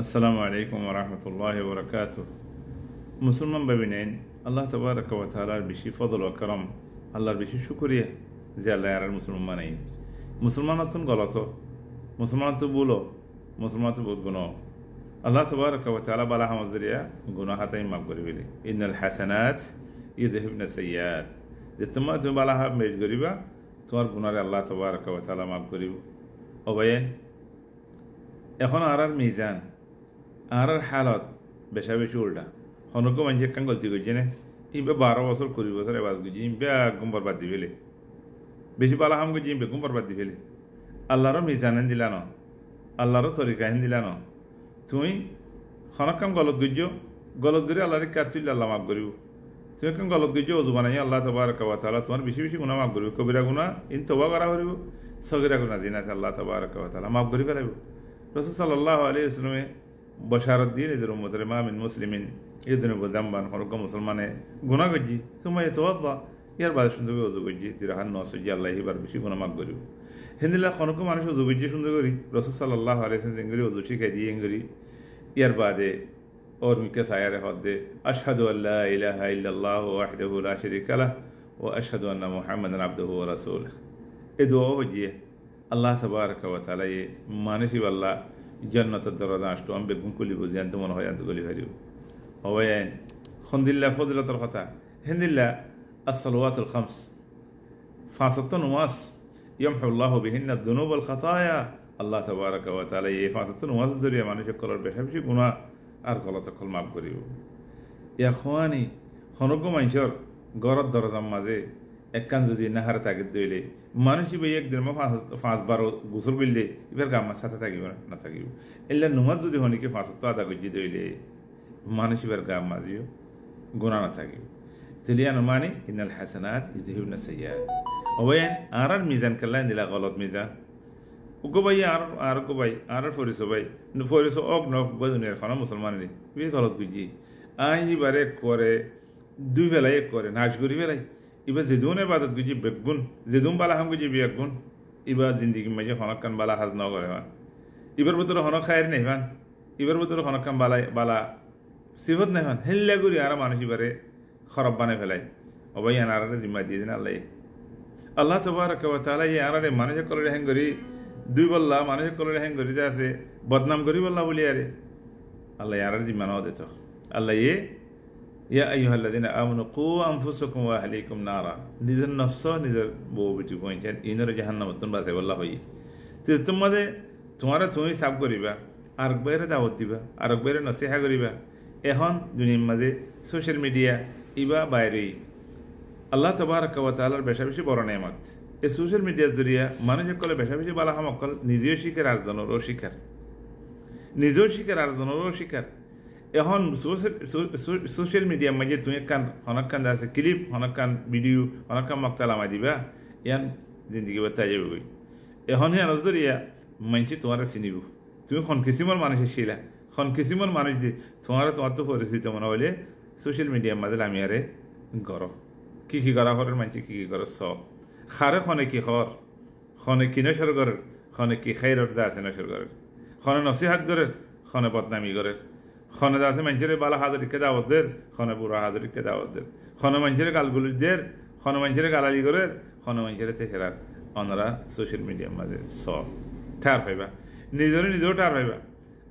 আসসালামু আলাইকুম ওরহমতুল্লাহি ওবরাকাতুহ। মুসলমান ভাবিনেন আল্লাহ তাবারাকা ওয়া তাআলার বেশি ফজল ও করম, আল্লাহর বেশি শুকরিয়া যে আল্লাহ আর মুসলমান বানাই। মুসলমান তুন গলত, মুসলমান তো বলো, মুসলমান তো বহুত গুণ। আল্লাহ তাবারাকা ওয়া তাআলা বালা হামজরিয়া গুনাহ হাতাই মাফ করে বলে ইন্নাল হাসানাত ইউযহিবনা সাইয়্যাত, যে তুমি বালা মেজ করিবা তোমার গুনারে আল্লাহ তাবারাকা ওয়া তাআলা মাফ করিব। ও ভাইয়েন, এখন আর মিজান আর হালত বেশা বেশি উল্টা। হনকো মানুষ একখান গলতি করছে না, ইবে 12 বছর 20 বছর এবাজ করছি, ইবে একদম বরবাদ দি ফেলে, বেশি বালা হাম করছি ইবে একদম বরবাদ দি ফেলে। আল্লাহরও মিজান দিলা ন, আল্লাহরও তরিকা হেন দিলা ন। তুমি খনক কাম গলত করছো, গলত করে আল্লাহরে কাজ তুললে আল্লাহ মাফ করিব। তুমি কাম গলত করছো অজু বানাই আল্লাহ তাবারাকা ওয়া তাআলা তোমার বেশি বেশি গুনাহ মাফ করিব। কবিরা গুনাহ ইন তওবা করা করিব, সগীরা গুনাহ জিনা আল্লাহ তাবারাকা ওয়া তাআলা মাফ করি ফেলাইব। রাসূল সাল্লাল্লাহু আলাইহি ওয়াসাল্লামে বশারত দিয়ে নিজের উম্মতের মা মিন মুসলিমিন ইযনুবু যামবান, হরক মুসলমানে গুনাহ করছি তুমি ইয়াতাওয়াদ্দা, ইয়ার বাদে সুন্দর করে ওযু করছি দিরহান নসজি আল্লাহ এবার বেশি গুনাহ মাফ করিব। হিন্দিলা খনক মানুষ ওযু করছি সুন্দর করি রাসূল সাল্লাল্লাহু আলাইহি ওয়াসাল্লাম জিঙ্গরি ওযু শিখাই দিয়ে ইঙ্গরি ইয়ার বাদে और मिके सायारे हद दे अशहदु अल्ला इलाहा इल्लल्लाह वहदहु ला शरीका लह व अशहदु अन्ना मुहम्मदन अब्दुहु व रसूलुह। ये दुआ हो जी अल्लाह तबारका व तआला ये मानसी वल्ला जन्नत दरजा अष्टो हम बेगुम कुली बुझान तो मन हो जान तो गली हरियो होयन खंदिल्ला फजलतुल खता हिंदिल्ला अस्सलावातुल खम्स फासतुन नमाज यमहु अल्लाहु बिहिन्ना दुनूब वल खताया। अल्लाह तबारका व तआला ये फासतुन नमाज जरिया मानुष कलर बेशि गुनाह আর গলত কল মাফ করিব। ইয়া খোয়ানি হনক মানুষের গরত দরজার মাঝে একখান যদি নাহারে তাগিদ দইলে মানুষই বই একদিন 5-12 গোসল করলে এবার গামার সাথে থাকিব না থাকিব। এলা নুমাজ যদি হনিকে 5 আদা করছি দইলে মানুষ এবার গাম মাঝিও গুণা না থাকিব। তেলিয়ান মানে ইন্নাল হাসানাত ইযহিবনা সাইয়্যাত। অবয়ান আর মিজান কাল্লা দিলা গলত মিজান উগো ভাই আর গো ভাই আর ফরিস ভাই ফরিস অগ নক বদনের খানা মুসলমানের বি গলত গুজি আইবারে করে দুই বেলায় করে নাচ করি বেলাই ইবা যেদুন ইবাদত গুজি বেগুন যেদুন বালা হাম গুজি বেগুন ইবা জিন্দেগি মাঝে হনকান বালা হাজ ন করে মান ইবার ভিতরে হনক খায়ের নেই মান ইবার ভিতরে হনকান বালা বালা সিফত নেই মান হেল্লা করি আর মানুষ ইবারে খারাপ বানাই ফেলাই। অবাই আনারে জিম্মা দিয়ে দিন আল্লাহ। আল্লাহ তাবারাকা ওয়া তাআলা এই আনারে মানুষ করে হ্যাং করি দুই বললা মানুষের কলরে হ্যাং করিতে আছে বদনাম করি বললা বলি আরে আল্লাহ আর জিম্মানাও দিত। আল্লাহ ইয়া আইয়ুহাল্লাযিনা আমানু কু আনফুসাকুম ওয়া আহলিকুম নারা, নিজের নফস নিজের বউ বেটি পৌঁছান ইনরে জাহান্নামতন বাঁচাই বললা হই। তো তোমাদের তোমারা তুমি সাফ করিবা, আর একবারে দাওয়াত দিবা, আর একবারে নসিহা করিবা। এখন দুনিয়ার মাঝে সোশ্যাল মিডিয়া ইবা বাইরে আল্লাহ তাবারাকা ওয়া তাআলার বেশি বেশি বড় নেয়ামত। এই সোশ্যাল মিডিয়ার জরিয়া মানুষের কলে বেশা বেশি বালা হাম অকল নিজেও শিকার আরেকজনেরও শিকার, নিজেও শিকার আরেকজনেরও শিকার। এখন সোশ্যাল মিডিয়ার মাঝে তুমি কান হনক কান আছে ক্লিপ হনক কান ভিডিও হনক কান মক্তাল আমায় দিবা ইয়ান জিন্দগি বাতাই যাবে গই। এখন হে নজরিয়া মানুষ তোমার চিনিব, তুমি খন কিসিমর মানুষের শিলা খন কিসিমর মানুষ দি তোমার তো পরিচিত মনে হলে সোশ্যাল মিডিয়ার মাঝে আমি আরে গর কি করা ঘরের মানুষ কি করো সব খারে খনে কি খর খনে কি নসর করের খনে কি খাইরত দা আছে নসর করের খনে নসিহাত করের খনে বদনামি করের খনে দা আছে মানুষের বালা হাজরিকে দাওয়াত দের খনে বুড়া হাজরিকে দাওয়াত দের খনে মানুষের গালগুলি দের খনে মানুষের গালালি করের খনে মানুষের তেসেরার অনরা সোশ্যাল মিডিয়ার মাঝে সব ঠার পাইবা নিজেও ঠার পাইবা।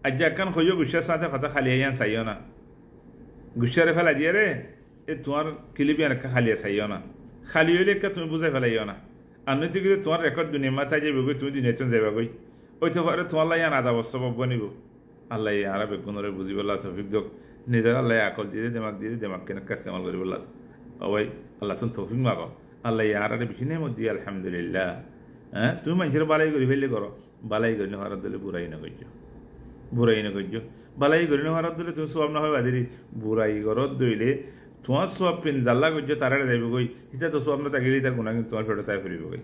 আজ একখান খইও গুসার সাথে কথা খালি আইয়ান চাইও না, গুসারে ফেলা দিয়ে রে এ তোমার ক্লিপিয়ান একটা খালিয়া চাইও না, খালি হইলে একটা তুমি বুঝাই ফেলাইও না। আর নৈতিক তোমার রেকর্ড দুনিয়া মাথায় যাবে গই তুমি দিনে যাবা গই ওই তো ঘরে তোমার লাই আদা বস্তব বনিব। আল্লাহ আর বেগুনরে বুঝিব তৌফিক দোক, নিজের আল্লাহ আকল দিয়ে দেমাক কেন কাস্তেমাল করিব ওই আল্লাহ তুমি তৌফিক মাগ। আল্লাহ আর বেশি নেই মধ্যে আলহামদুলিল্লাহ। হ্যাঁ তুমি মানুষের বালাই করি ফেললে করো, বালাই করি না হওয়ার দিলে বুড়াই না করছো, বুড়াই না করছো বালাই করি না হওয়ার দিলে তুমি সব না হয় বাদিরি বুড়াই ঘরত দইলে তোমার সব পিন জাল্লা করছো তারা যাইব গই হিতা তো সব না তাকে তার গুণা কিন্তু তোমার ফেরত তাই ফিরিব গই।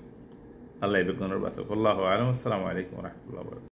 আল্লাহ বেগুনের বাসক আল্লাহু আলাইকুম। আসসালামু আলাইকুম ওয়া রাহমাতুল্লাহি ওয়া বারাকাতুহু।